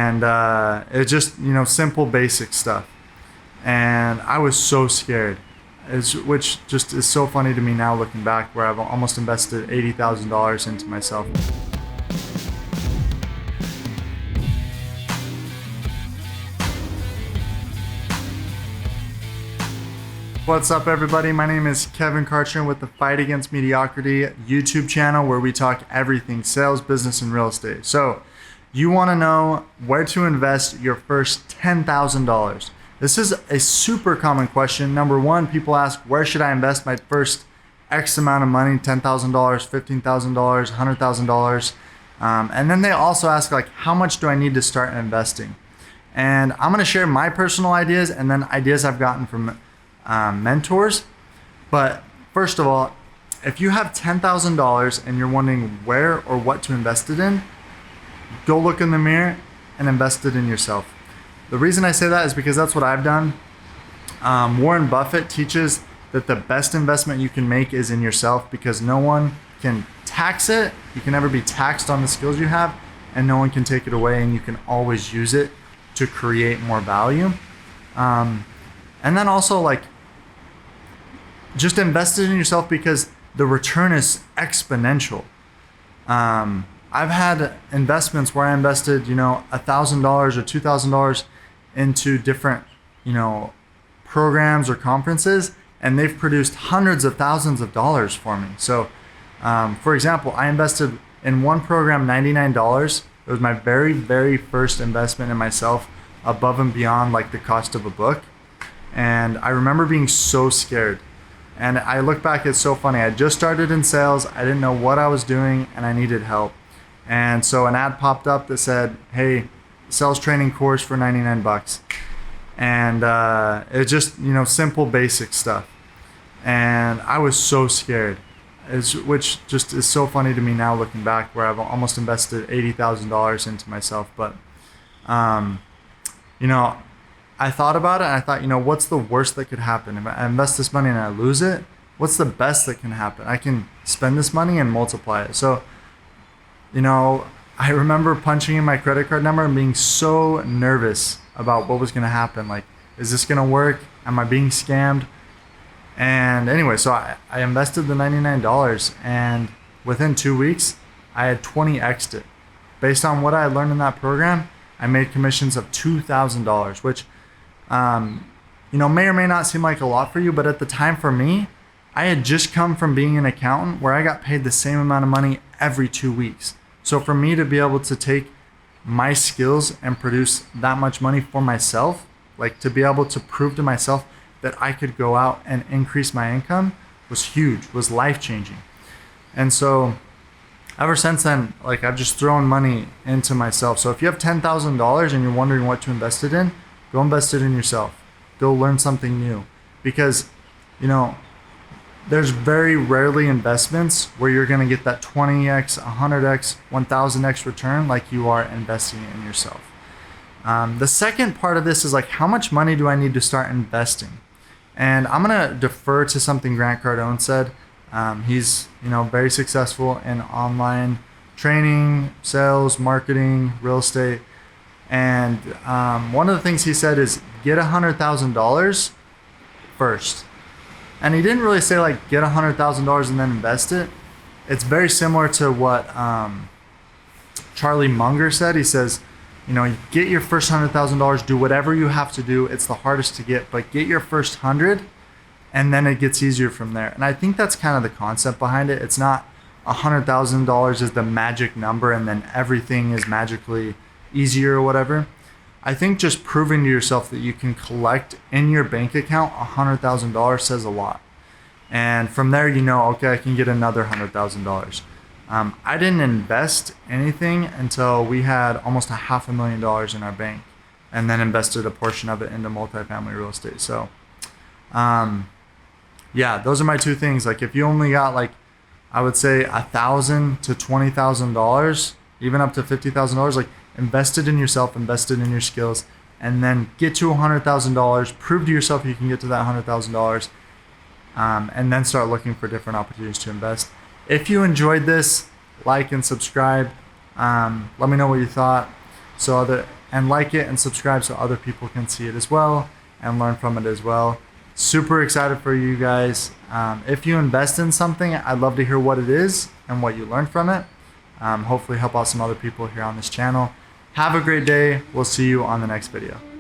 And it's just, simple basic stuff. And I was so scared, which just is so funny to me now looking back, where I've almost invested $80,000 into myself. What's up, everybody? My name is Kevin Kartchner with the Fight Against Mediocrity YouTube channel, where we talk everything sales, business, and real estate. So you want to know where to invest your first $10,000. This is a super common question. Number one, people ask, where should I invest my first X amount of money, $10,000, $15,000, $100,000? And then they also ask, like, how much do I need to start investing? And I'm going to share my personal ideas and then ideas I've gotten from mentors. But first of all, if you have $10,000 and you're wondering where or what to invest it in, go look in the mirror and invest it in yourself. The reason I say that is because that's what I've done. Warren Buffett teaches that the best investment you can make is in yourself, because no one can tax it. You can never be taxed on the skills you have, and no one can take it away, and you can always use it to create more value. And then also, like, just invest it in yourself because the return is exponential. I've had investments where I invested, $1,000 or $2,000 into different, programs or conferences, and they've produced hundreds of thousands of dollars for me. So, for example, I invested in one program $99. It was my very, very first investment in myself, above and beyond like the cost of a book. And I remember being so scared. And I look back, it's so funny. I just started in sales. I didn't know what I was doing, and I needed help. And so an ad popped up that said, hey, sales training course for 99 bucks. And it's just, simple basic stuff. And I was so scared, which just is so funny to me now looking back, where I've almost invested $80,000 into myself. But, I thought about it, and I thought, what's the worst that could happen? If I invest this money and I lose it, what's the best that can happen? I can spend this money and multiply it. So, I remember punching in my credit card number and being so nervous about what was going to happen. Like, is this going to work? Am I being scammed? And anyway, so I invested the $99, and within 2 weeks, I had 20x'd it. Based on what I had learned in that program, I made commissions of $2,000, which may or may not seem like a lot for you, but at the time for me, I had just come from being an accountant where I got paid the same amount of money every 2 weeks. So for me to be able to take my skills and produce that much money for myself, like to be able to prove to myself that I could go out and increase my income, was huge, was life-changing. And so ever since then, like, I've just thrown money into myself. So if you have $10,000 and you're wondering what to invest it in, go invest it in yourself. Go learn something new. Because, there's very rarely investments where you're going to get that 20x, 100x, 1000x return like you are investing in yourself. The second part of this is, like, how much money do I need to start investing? And I'm going to defer to something Grant Cardone said. He's, very successful in online training, sales, marketing, real estate. And one of the things he said is get $100,000 first. And he didn't really say, like, get $100,000 and then invest it. It's very similar to what Charlie Munger said. He says, get your first $100,000, do whatever you have to do. It's the hardest to get, but get your first 100, and then it gets easier from there. And I think that's kind of the concept behind it. It's not $100,000 is the magic number and then everything is magically easier or whatever. I think just proving to yourself that you can collect in your bank account $100,000 says a lot. And from there, okay, I can get another $100,000. I didn't invest anything until we had almost $500,000 in our bank, and then invested a portion of it into multifamily real estate. So, those are my two things. Like, if you only got, like, I would say $1,000 to $20,000, even up to $50,000, like, invest it in yourself, invest it in your skills, and then get to $100,000. Prove to yourself you can get to that $100,000, and then start looking for different opportunities to invest. If you enjoyed this, like and subscribe. Let me know what you thought. and like it and subscribe so other people can see it as well and learn from it as well. Super excited for you guys. If you invest in something, I'd love to hear what it is and what you learned from it. Hopefully help out some other people here on this channel. Have a great day. We'll see you on the next video.